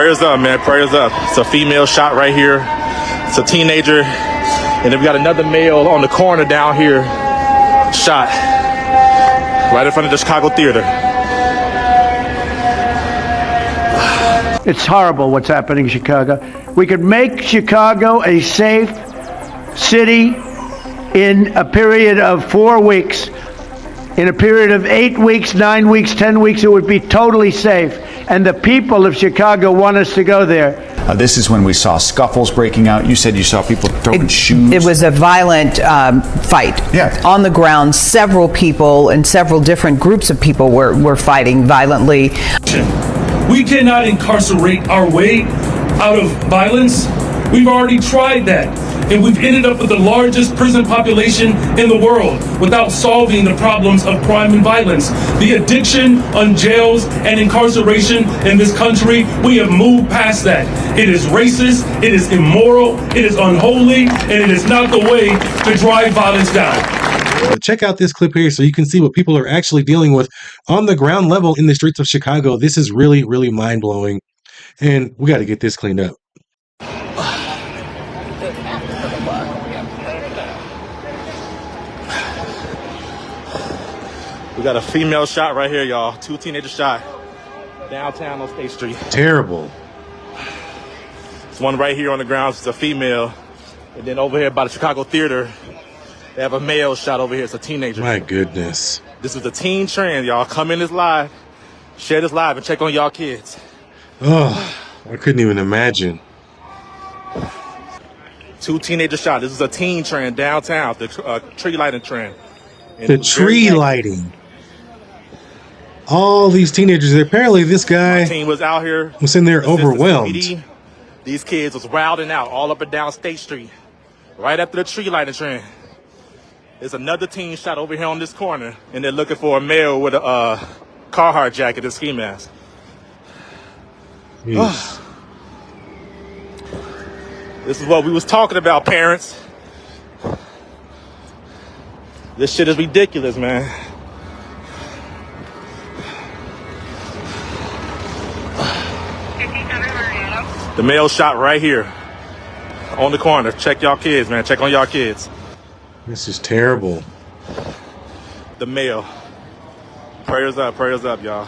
Prayers up, man. Prayers up. It's a female shot right here. It's a teenager. And then we got another male on the corner down here. Shot. Right in front of the Chicago Theater. It's horrible what's happening in Chicago. We could make Chicago a safe city in a period of 4 weeks. In a period of 8 weeks, 9 weeks, 10 weeks, it would be totally safe. And the people of Chicago want us to go there. This is when we saw scuffles breaking out. You said you saw people throwing shoes. It was a violent fight. Yeah. On the ground, several people and several different groups of people were fighting violently. We cannot incarcerate our way out of violence. We've already tried that, and we've ended up with the largest prison population in the world without solving the problems of crime and violence. The addiction on jails and incarceration in this country, we have moved past that. It is racist, it is immoral, it is unholy, and it is not the way to drive violence down. Check out this clip here so you can see what people are actually dealing with on the ground level in the streets of Chicago. This is really, really mind-blowing, and we got to get this cleaned up. We got a female shot right here, y'all. 2 teenagers shot downtown on State Street. Terrible. There's one right here on the ground. It's a female. And then over here by the Chicago Theater, they have a male shot over here. It's a teenager. My goodness. This is the teen trend, y'all. Come in this live, share this live, and check on y'all kids. Oh, I couldn't even imagine. 2 teenagers shot. This is a teen trend downtown, the tree lighting trend. And the tree lighting. All these teenagers. Apparently, this guy was out here. Was in there overwhelmed. These kids was wilding out all up and down State Street, right after the tree lighting trend. There's another teen shot over here on this corner, and they're looking for a male with a Carhartt jacket and ski mask. Yes. This is what we was talking about, parents. This shit is ridiculous, man. The male shot right here on the corner. Check y'all kids, man. Check on y'all kids. This is terrible. The male. Prayers up, y'all.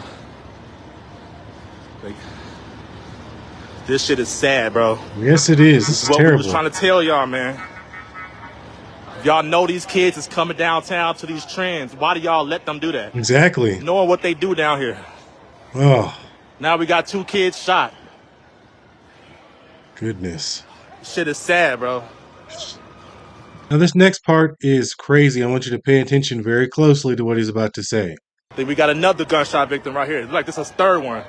This shit is sad, bro. Yes, it is. This is what terrible. We was trying to tell y'all, man. Y'all know these kids is coming downtown to these trends. Why do y'all let them do that? Exactly. Knowing what they do down here. Oh. Now we got 2 kids shot. Goodness. Shit is sad, bro. Now this next part is crazy. I want you to pay attention very closely to what he's about to say. Then we got another gunshot victim right here. It's like this is 3rd one.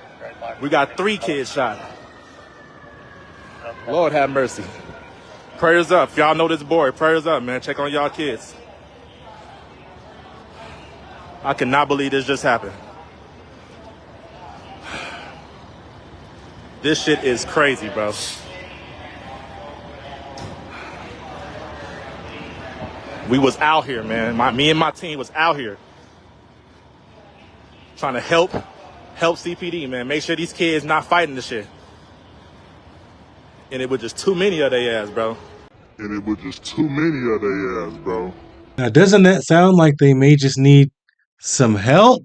We got 3 kids shot. Lord have mercy. Prayers up. If y'all know this boy, prayers up, man. Check on y'all kids. I cannot believe this just happened. This shit is crazy, bro. We was out here, man. Me and my team was out here trying to help CPD, man. Make sure these kids not fighting this shit. And it was just too many of their ass, bro. Now, doesn't that sound like they may just need some help?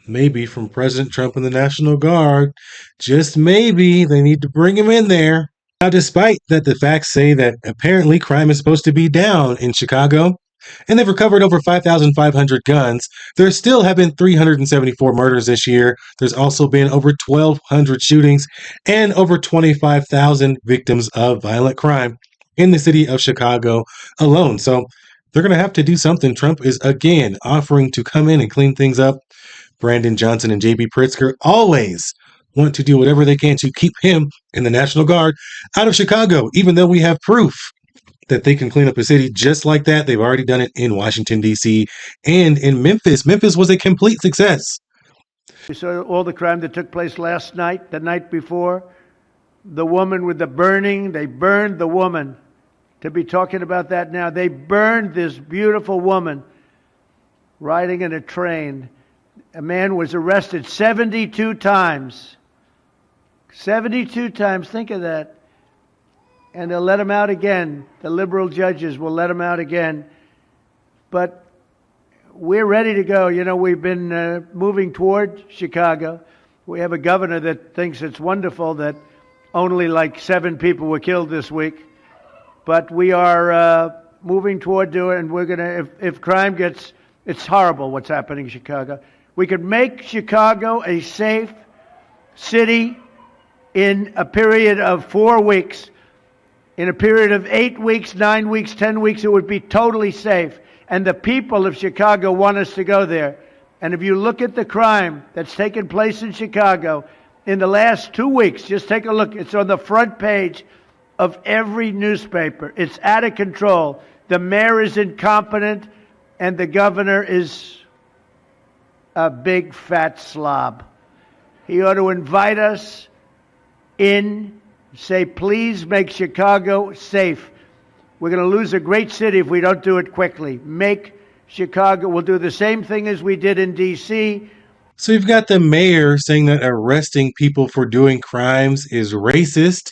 Maybe from President Trump and the National Guard. Just maybe they need to bring him in there. Now, despite that the facts say that apparently crime is supposed to be down in Chicago, and they've recovered over 5,500 guns, there still have been 374 murders this year. There's also been over 1,200 shootings and over 25,000 victims of violent crime in the city of Chicago alone. So they're going to have to do something. Trump is again offering to come in and clean things up. Brandon Johnson and J.B. Pritzker always want to do whatever they can to keep him and the National Guard out of Chicago, even though we have proof that they can clean up a city just like that. They've already done it in Washington, D.C. and in Memphis. Memphis was a complete success. We saw all the crime that took place last night, the night before. The woman with the burning, they burned the woman. To be talking about that now, they burned this beautiful woman riding in a train. A man was arrested 72 times 72 times, think of that. And they'll let him out again. The liberal judges will let him out again. But we're ready to go. You know, we've been moving toward Chicago. We have a governor that thinks it's wonderful that only like 7 people were killed this week. But we are moving toward doing it, and we're going to, if crime gets, it's horrible what's happening in Chicago. We could make Chicago a safe city in a period of 4 weeks. In a period of 8 weeks, 9 weeks, 10 weeks, it would be totally safe. And the people of Chicago want us to go there. And if you look at the crime that's taken place in Chicago in the last 2 weeks, just take a look. It's on the front page of every newspaper. It's out of control. The mayor is incompetent, and the governor is a big fat slob. He ought to invite us in, say, please make Chicago safe. We're going to lose a great city if we don't do it quickly. Make Chicago, we'll do the same thing as we did in D.C. So you've got the mayor saying that arresting people for doing crimes is racist.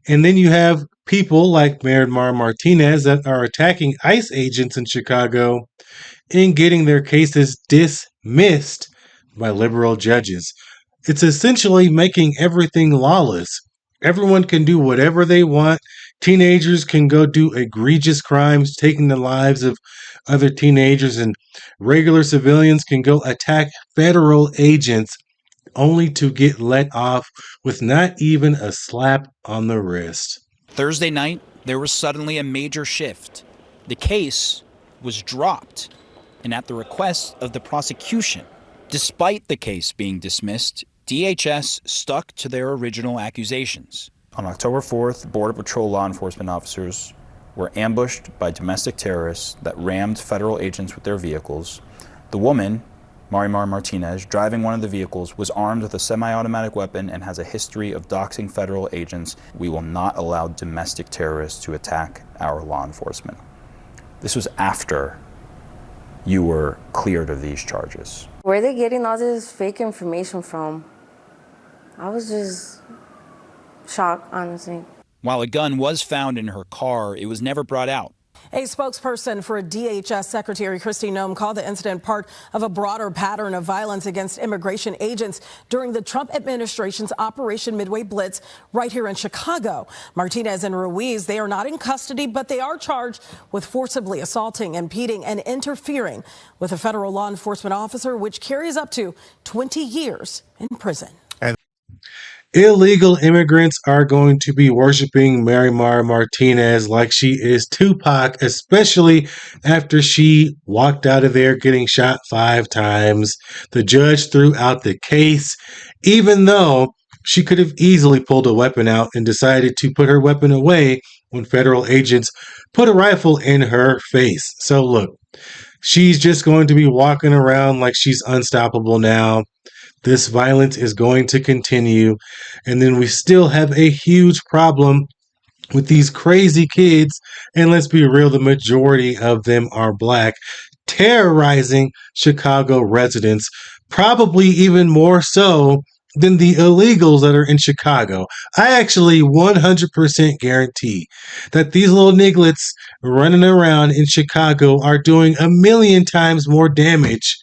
And then you have people like Mayor Martinez that are attacking ICE agents in Chicago and getting their cases dismissed by liberal judges. It's essentially making everything lawless. Everyone can do whatever they want. Teenagers can go do egregious crimes, taking the lives of other teenagers, and regular civilians can go attack federal agents only to get let off with not even a slap on the wrist. Thursday night, there was suddenly a major shift. The case was dropped, and at the request of the prosecution. Despite the case being dismissed, DHS stuck to their original accusations. On October 4th, Border Patrol law enforcement officers were ambushed by domestic terrorists that rammed federal agents with their vehicles. The woman, Marimar Martinez, driving one of the vehicles, was armed with a semi-automatic weapon and has a history of doxing federal agents. We will not allow domestic terrorists to attack our law enforcement. This was after you were cleared of these charges. Where are they getting all this fake information from? I was just shocked, honestly. While a gun was found in her car, it was never brought out. A spokesperson for DHS Secretary Kristi Noem called the incident part of a broader pattern of violence against immigration agents during the Trump administration's Operation Midway Blitz right here in Chicago. Martinez and Ruiz, they are not in custody, but they are charged with forcibly assaulting, impeding, and interfering with a federal law enforcement officer, which carries up to 20 years in prison. Illegal immigrants are going to be worshiping Marimar Martinez like she is Tupac, especially after she walked out of there getting shot 5 times. The judge threw out the case, even though she could have easily pulled a weapon out and decided to put her weapon away when federal agents put a rifle in her face. So look, she's just going to be walking around like she's unstoppable now. This violence is going to continue. And then we still have a huge problem with these crazy kids, and let's be real, the majority of them are black, terrorizing Chicago residents, probably even more so than the illegals that are in Chicago. I actually 100% guarantee that these little nigglets running around in Chicago are doing a million times more damage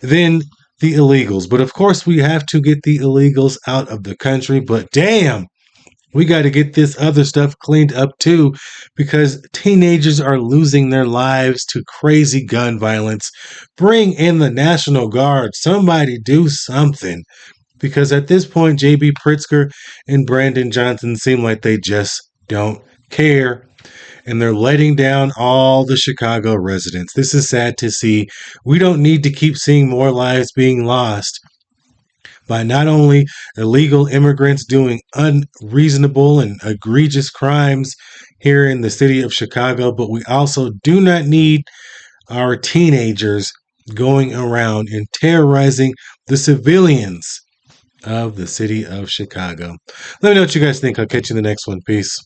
than the illegals. But of course, we have to get the illegals out of the country. But damn, we got to get this other stuff cleaned up too, because teenagers are losing their lives to crazy gun violence. Bring in the National Guard. Somebody do something. Because at this point, J.B. Pritzker and Brandon Johnson seem like they just don't care. And they're letting down all the Chicago residents. This is sad to see. We don't need to keep seeing more lives being lost by not only illegal immigrants doing unreasonable and egregious crimes here in the city of Chicago, but we also do not need our teenagers going around and terrorizing the civilians of the city of Chicago. Let me know what you guys think. I'll catch you in the next one. Peace.